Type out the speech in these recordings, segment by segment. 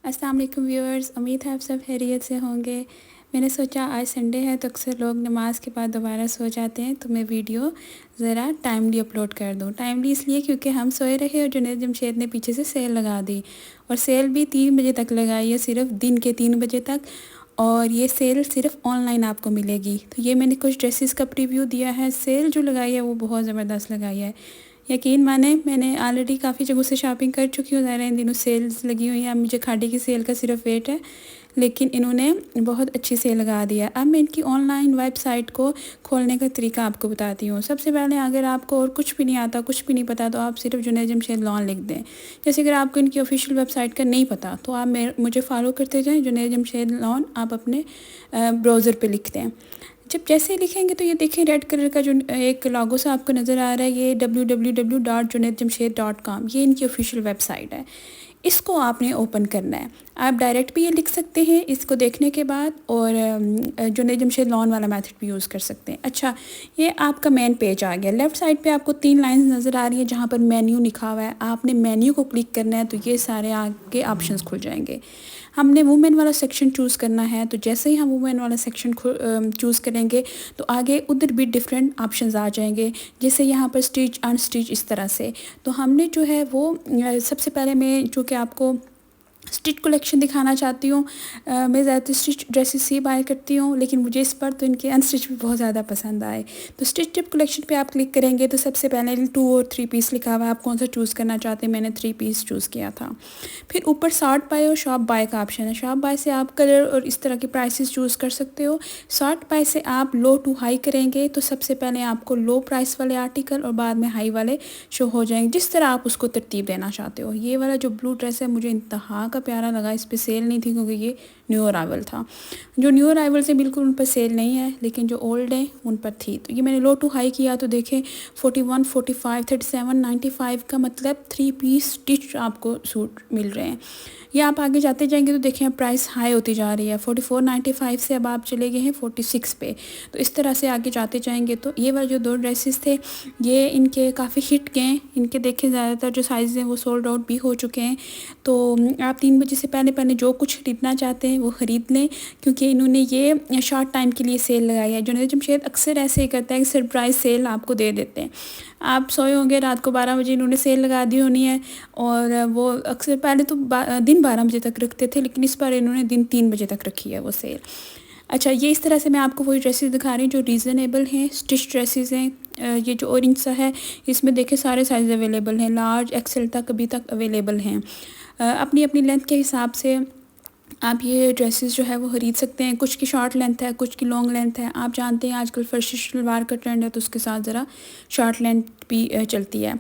अस्सलाम वालेकुम व्यूअर्स, उम्मीद है आप सब खैरियत से होंगे। मैंने सोचा आज संडे है तो अक्सर लोग नमाज के बाद दोबारा सो जाते हैं, तो मैं वीडियो ज़रा टाइमली अपलोड कर दूँ। टाइमली इसलिए क्योंकि हम सोए रहे और जुनैद जमशेद ने पीछे से सेल लगा दी, और सेल भी 3 बजे तक लगाई है, सिर्फ दिन के 3 बजे तक। और ये सेल सिर्फ ऑनलाइन आपको मिलेगी। तो ये मैंने कुछ ड्रेसेस का प्रीव्यू दिया है। सेल जो लगाई है वो बहुत ज़बरदस्त लगाई है। यकीन माने मैंने ऑलरेडी काफ़ी जगहों से शॉपिंग कर चुकी हूँ, ज़रा इन दिनों सेल्स लगी हुई हैं। अब मुझे खाड़ी की सेल का सिर्फ वेट है, लेकिन इन्होंने बहुत अच्छी सेल लगा दिया। अब मैं इनकी ऑनलाइन वेबसाइट को खोलने का तरीका आपको बताती हूँ। सबसे पहले अगर आपको और कुछ भी नहीं आता, कुछ भी नहीं पता, तो आप सिर्फ जुनैद जमशेद लॉन लिख दें। जैसे अगर आपको इनकी ऑफिशियल वेबसाइट का नहीं पता तो आप मुझे फॉलो करते जाएँ, जुनैद जमशेद लॉन आप अपने ब्राउज़र पर लिख दें। जब जैसे ही लिखेंगे तो ये देखें रेड कलर का जो एक लोगो सा आपको नज़र आ रहा है, ये www.junaidjamshed.com, ये इनकी ऑफिशियल वेबसाइट है। इसको आपने ओपन करना है। आप डायरेक्ट भी ये लिख सकते हैं इसको देखने के बाद, और जुनैद जमशेद लॉन वाला मेथड भी यूज़ कर सकते हैं। अच्छा, ये आपका मेन पेज आ गया। लेफ़्ट साइड पे आपको 3 लाइंस नज़र आ रही है जहाँ पर मेन्यू लिखा हुआ है। आपने मेन्यू को क्लिक करना है तो ये सारे आगे ऑप्शंस खुल जाएंगे। हमने वुमेन वाला सेक्शन चूज़ करना है, तो जैसे ही हम वुमेन वाला सेक्शन चूज़ करेंगे तो आगे उधर भी डिफरेंट ऑप्शंस आ जाएंगे, जैसे यहाँ पर स्टिच अनस्टिच इस तरह से। तो हमने जो है वो सबसे पहले मैं चूँकि आपको स्टिच कलेक्शन दिखाना चाहती हूँ। मैं ज़्यादातर स्टिच ड्रेसेस ही बाय करती हूँ, लेकिन मुझे इस पर तो इनके अनस्टिच भी बहुत ज़्यादा पसंद आए। तो स्टिच टिप कलेक्शन पे आप क्लिक करेंगे तो सबसे पहले 2 और 3 पीस लिखा हुआ है, आप कौन सा चूज़ करना चाहते हैं। मैंने 3 पीस चूज़ किया था। फिर ऊपर सॉर्ट बाय और शॉप बाय का ऑप्शन है। शॉप बाय से आप कलर और इस तरह के प्राइसेस चूज़ कर सकते हो। सॉर्ट बाय से आप लो टू हाई करेंगे तो सबसे पहले आपको लो प्राइस वाले आर्टिकल और बाद में हाई वाले शो हो जाएंगे, जिस तरह आप उसको तरतीब देना चाहते हो। ये वाला जो ब्लू ड्रेस है मुझे इंतहा का प्यारा लगा। इस पर सेल नहीं थी क्योंकि ये न्यू अराइवल था। जो न्यू अराइवल से बिल्कुल उन पर सेल नहीं है, लेकिन जो ओल्ड है उन पर थी। तो ये मैंने लो टू हाई किया तो देखें 41, 45, 37, 95 का मतलब 3 पीस स्टिच आपको सूट मिल रहे हैं। ये आप आगे जाते जाएंगे तो देखें अब प्राइस हाई होती जा रही है। 44.95 से अब आप चले गए हैं 46 पे। तो इस तरह से आगे जाते जाएंगे तो ये वाले जो 2 ड्रेसेस थे ये इनके काफ़ी हिट गए। इनके देखें ज़्यादातर जो साइज़ हैं वो सोल्ड आउट भी हो चुके हैं। तो आप 3 बजे से पहले पहले जो कुछ खरीदना चाहते हैं वो ख़रीद लें, क्योंकि इन्होंने ये शॉर्ट टाइम के लिए सेल लगाई है। जुनैद जमशेद अक्सर ऐसे ही करता है कि सरप्राइज़ सेल आपको दे देते हैं। आप सोए होंगे रात को 12 बजे इन्होंने सेल लगा दी होनी है, और वो अक्सर पहले तो दिन 12 बजे तक रखते थे, लेकिन इस बार इन्होंने दिन 3 बजे तक रखी है वो सेल। अच्छा, ये इस तरह से मैं आपको वही ड्रेसेस दिखा रही हूँ जो रीज़नेबल हैं, स्टिच ड्रेसेस हैं। ये जो ऑरेंज सा है इसमें देखे सारे साइज़ अवेलेबल हैं, लार्ज एक्सेल तक अभी तक अवेलेबल हैं। अपनी अपनी लेंथ के हिसाब से आप ये ड्रेसेस जो है वो ख़रीद सकते हैं। कुछ की शॉर्ट लेंथ है, कुछ की लॉन्ग लेंथ है। आप जानते हैं आजकल फर्शी शलवार का ट्रेंड है, तो उसके साथ ज़रा शॉर्ट लेंथ भी चलती है।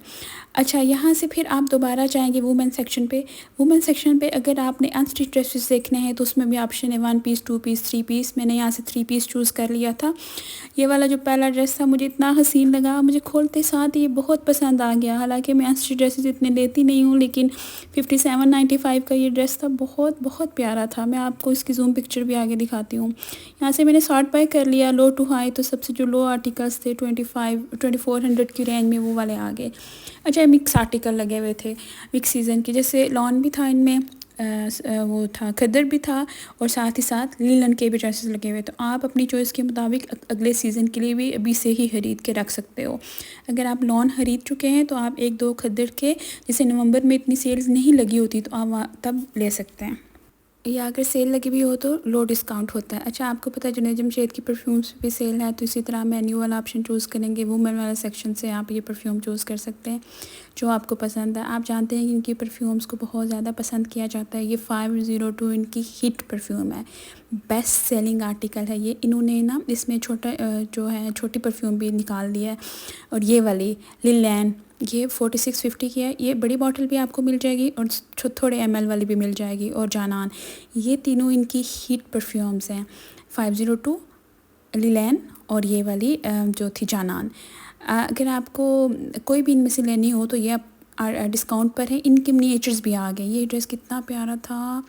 अच्छा, यहाँ से फिर आप दोबारा जाएंगे वुमेन सेक्शन पे। वुमेन सेक्शन पे अगर आपने अनस्टिच ड्रेसेस देखने हैं तो उसमें भी ऑप्शन है 1 पीस, 2 पीस, 3 पीस। मैंने यहाँ से 3 पीस चूज़ कर लिया था। ये वाला जो पहला ड्रेस था मुझे इतना हसीन लगा, मुझे खोलते साथ ये बहुत पसंद आ गया। हालांकि मैं अनस्टिच ड्रेसेस इतने लेती नहीं हूँ, लेकिन 57.95 का ये ड्रेस था, बहुत बहुत प्यारा था। मैं आपको इसकी जूम पिक्चर भी आगे दिखाती हूँ। यहाँ से मैंने सॉर्ट बाय कर लिया लो टू हाई, तो सबसे जो लो आर्टिकल्स थे 2400 की रेंज में वो वाले आ गए। अच्छा, मिक्स आर्टिकल लगे हुए थे मिक्स सीज़न के, जैसे लॉन भी था इनमें, वो था खद्दर भी था, और साथ ही साथ लीलन के भी ड्रेसेस लगे हुए। तो आप अपनी चॉइस के मुताबिक अगले सीज़न के लिए भी अभी से ही ख़रीद के रख सकते हो। अगर आप लॉन ख़रीद चुके हैं तो आप 1-2 खद्दर के, जैसे नवंबर में इतनी सेल्स नहीं लगी होती, तो आप तब ले सकते हैं, या अगर सेल लगी भी हो तो लो डिस्काउंट होता है। अच्छा, आपको पता है जुनैद जमशेद की परफ्यूम्स भी सेल है, तो इसी तरह मेन्यू वाला ऑप्शन चूज़ करेंगे, वुमेन वाला सेक्शन से आप ये परफ्यूम चूज़ कर सकते हैं जो आपको पसंद है। आप जानते हैं कि इनकी परफ्यूम्स को बहुत ज़्यादा पसंद किया जाता है। ये 502 इनकी हिट परफ्यूम है, बेस्ट सेलिंग आर्टिकल है ये। इन्होंने ना इसमें छोटा जो है छोटी परफ्यूम भी निकाल दिया है, और ये वाली लिलैन ये 4650 की है। ये बड़ी बॉटल भी आपको मिल जाएगी और थोड़े ml वाली भी मिल जाएगी, और जानान, ये तीनों इनकी हीट परफ्यूम्स हैं, 502, लिलैन और ये वाली जो थी जानान। अगर आपको कोई भी इनमें से लेनी हो तो ये डिस्काउंट पर है। इनके मिनिएचर्स भी आ गए। ये ड्रेस कितना प्यारा था,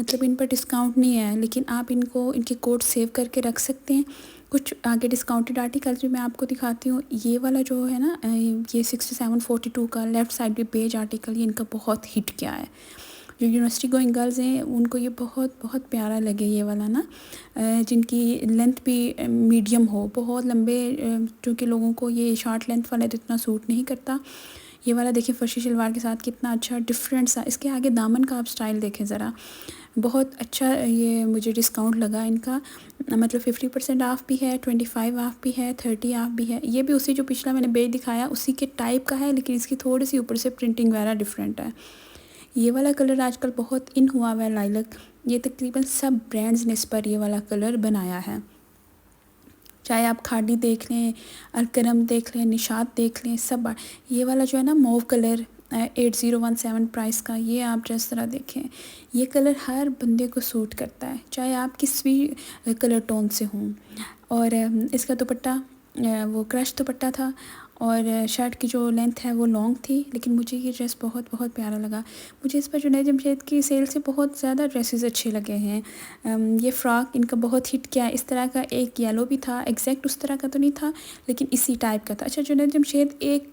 मतलब इन पर डिस्काउंट नहीं है, लेकिन आप इनको इनके कोड सेव करके रख सकते हैं। कुछ आगे डिस्काउंटेड आर्टिकल्स भी मैं आपको दिखाती हूँ। ये वाला जो है ना, ये 6742 का लेफ़्ट साइड पे पेज आर्टिकल, ये इनका बहुत हिट किया है। जो यूनिवर्सिटी गोइंग गर्ल्स हैं उनको ये बहुत बहुत प्यारा लगे ये वाला ना, जिनकी लेंथ भी मीडियम हो, बहुत लंबे क्योंकि लोगों को ये शॉर्ट लेंथ वाला तो इतना सूट नहीं करता। ये वाला देखिए फर्शी शलवार के साथ कितना अच्छा डिफरेंट सा, इसके आगे दामन का आप स्टाइल देखें ज़रा, बहुत अच्छा ये मुझे डिस्काउंट लगा इनका, मतलब 50% ऑफ भी है, 25 ऑफ भी है, 30 ऑफ भी है। ये भी उसी जो पिछला मैंने बेज दिखाया उसी के टाइप का है, लेकिन इसकी थोड़ी सी ऊपर से प्रिंटिंग वगैरह डिफरेंट है। ये वाला कलर आजकल बहुत इन हुआ हुआ है लाइलक, ये तकरीबन सब ब्रांड्स ने इस पर ये वाला कलर बनाया है, चाहे आप खादी देख लें, अलकरम देख लें, निशात देख लें, सब। ये वाला जो है ना मॉव कलर 8017 प्राइस का, ये आप जिस तरह देखें ये कलर हर बंदे को सूट करता है, चाहे आप किस भी कलर टोन से हों। और इसका दुपट्टा वो क्रश दुपट्टा था, और शर्ट की जो लेंथ है वो लॉन्ग थी, लेकिन मुझे ये ड्रेस बहुत बहुत प्यारा लगा। मुझे इस पर जुनैद जमशेद की सेल से बहुत ज़्यादा ड्रेसेस अच्छे लगे हैं। ये फ़्रॉक इनका बहुत हिट किया, इस तरह का एक येलो भी था, एग्जैक्ट उस तरह का तो नहीं था लेकिन इसी टाइप का था। अच्छा, जुनैद जमशेद एक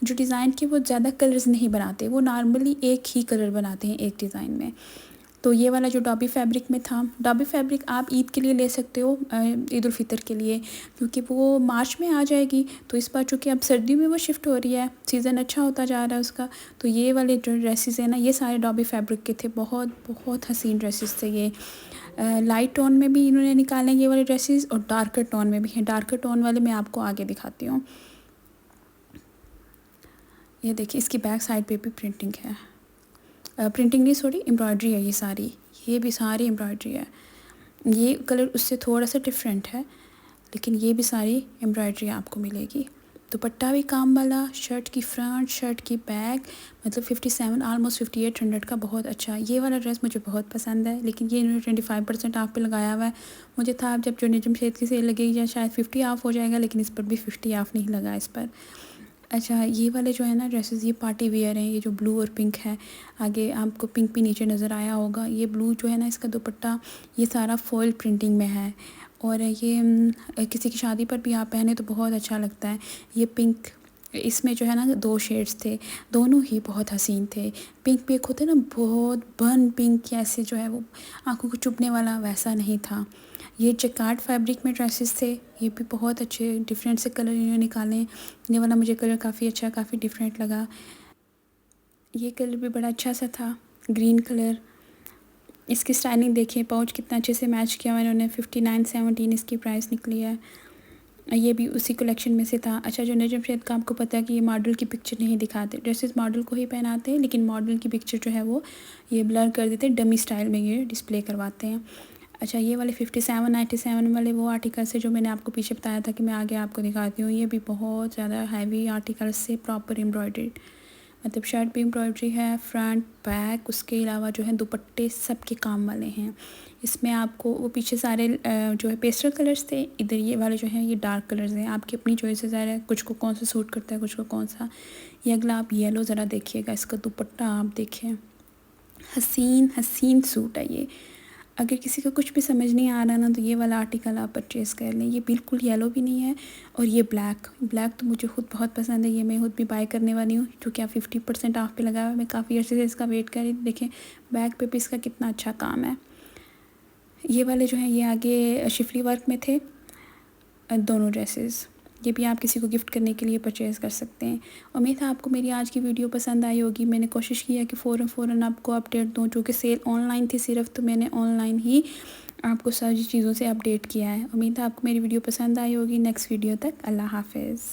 जो डिज़ाइन के वो ज़्यादा कलर्स नहीं बनाते, वो नॉर्मली एक ही कलर बनाते हैं एक डिज़ाइन में। तो ये वाला जो डॉबी फैब्रिक में था, डॉबी फैब्रिक आप ईद के लिए ले सकते हो, ईद उल फितर के लिए, क्योंकि वो मार्च में आ जाएगी। तो इस बार चूँकि अब सर्दियों में वो शिफ्ट हो रही है, सीज़न अच्छा होता जा रहा है उसका, तो ये वाले जो ड्रेसेस हैं ना ये सारे डॉबी फैब्रिक के थे, बहुत बहुत हसीन ड्रेसेस थे ये। लाइट टोन में भी इन्होंने निकाले ये वाले ड्रेसेस और डार्कर टोन में भी हैं। डार्कर टोन वाले मैं आपको आगे दिखाती हूँ। ये देखिए इसकी बैक साइड पे भी प्रिंटिंग है, प्रिंटिंग नहीं सॉरी एम्ब्रॉयडरी है, ये भी सारी एम्ब्रॉयडरी है। ये कलर उससे थोड़ा सा डिफरेंट है, लेकिन ये भी सारी एम्ब्रॉयडरी आपको मिलेगी। दुपट्टा भी काम वाला, शर्ट की फ्रंट, शर्ट की बैक, मतलब 57 ऑलमोस्ट 5800 का, बहुत अच्छा। ये वाला ड्रेस मुझे बहुत पसंद है, लेकिन ये इन्होंने 25% ऑफ पे लगाया हुआ है। मुझे था अब जब जो जमशेद की सेल लगेगी या शायद 50 ऑफ हो जाएगा, लेकिन इस पर भी 50 ऑफ नहीं लगा इस पर। अच्छा, ये वाले जो है ना ड्रेसेस ये पार्टी वियर हैं, ये जो ब्लू और पिंक है, आगे आपको पिंक भी नीचे नज़र आया होगा। ये ब्लू जो है ना इसका दुपट्टा ये सारा फॉइल प्रिंटिंग में है, और ये किसी की शादी पर भी आप पहने तो बहुत अच्छा लगता है। ये पिंक, इसमें जो है ना 2 शेड्स थे, दोनों ही बहुत हसीन थे। पिंक भी एक होते ना बहुत बर्न पिंक, ऐसे जो है वो आंखों को चुभने वाला, वैसा नहीं था। ये जैकार्ड फैब्रिक में ड्रेसेस थे, ये भी बहुत अच्छे डिफरेंट से कलर इन्होंने निकाले। ये वाला मुझे कलर काफ़ी अच्छा, काफ़ी डिफरेंट लगा। ये कलर भी बड़ा अच्छा सा था, ग्रीन कलर। इसकी स्टाइलिंग देखिए, पाउच कितना अच्छे से मैच किया हुआ इन्होंने। 5917 इसकी प्राइस निकली है। ये भी उसी कलेक्शन में से था। अच्छा, जो जमशेद का आपको पता है कि ये मॉडल की पिक्चर नहीं दिखाते, ड्रेसेस मॉडल को ही पहनाते हैं, लेकिन मॉडल की पिक्चर जो है वो ये ब्लर कर देते हैं, डमी स्टाइल में ये डिस्प्ले करवाते हैं। अच्छा, ये वाले 5797 वाले वो आर्टिकल्स है जो मैंने आपको पीछे बताया था कि मैं आगे आपको दिखाती हूँ। ये भी बहुत ज़्यादा हैवी आर्टिकल्स से प्रॉपर एम्ब्रॉयडर्ड, मतलब शर्ट भी एम्ब्रॉयडरी है, फ्रंट बैक, उसके अलावा जो है दुपट्टे सब के काम वाले हैं। इसमें आपको वो पीछे सारे जो है पेस्टल कलर्स थे, इधर ये वाले जो हैं ये डार्क कलर्स हैं। आपकी अपनी चॉइस है, कुछ को कौन सा सूट करता है, कुछ को कौन सा। ये अगला आप येलो ज़रा देखिएगा, इसका दुपट्टा आप देखें, हसीन हसीन सूट है ये। अगर किसी को कुछ भी समझ नहीं आ रहा ना, तो ये वाला आर्टिकल आप परचेज़ कर लें। ये बिल्कुल येलो भी नहीं है, और ये ब्लैक तो मुझे खुद बहुत पसंद है, ये मैं खुद भी बाय करने वाली हूँ, क्योंकि आप 50% ऑफ पे लगा हुआ है। मैं काफ़ी अर्से से इसका वेट कर रही थी। देखें बैक पे भी इसका कितना अच्छा काम है। ये वाले जो हैं ये आगे शिफली वर्क में थे दोनों ड्रेसेस। ये भी आप किसी को गिफ्ट करने के लिए परचेज़ कर सकते हैं। उम्मीद है आपको मेरी आज की वीडियो पसंद आई होगी। मैंने कोशिश की है कि फ़ौरन आपको अपडेट दूँ, चूँकि सेल ऑनलाइन थी सिर्फ, तो मैंने ऑनलाइन ही आपको सारी चीज़ों से अपडेट किया है। उम्मीद है आपको मेरी वीडियो पसंद आई होगी। नेक्स्ट वीडियो तक अल्लाह हाफ़िज़।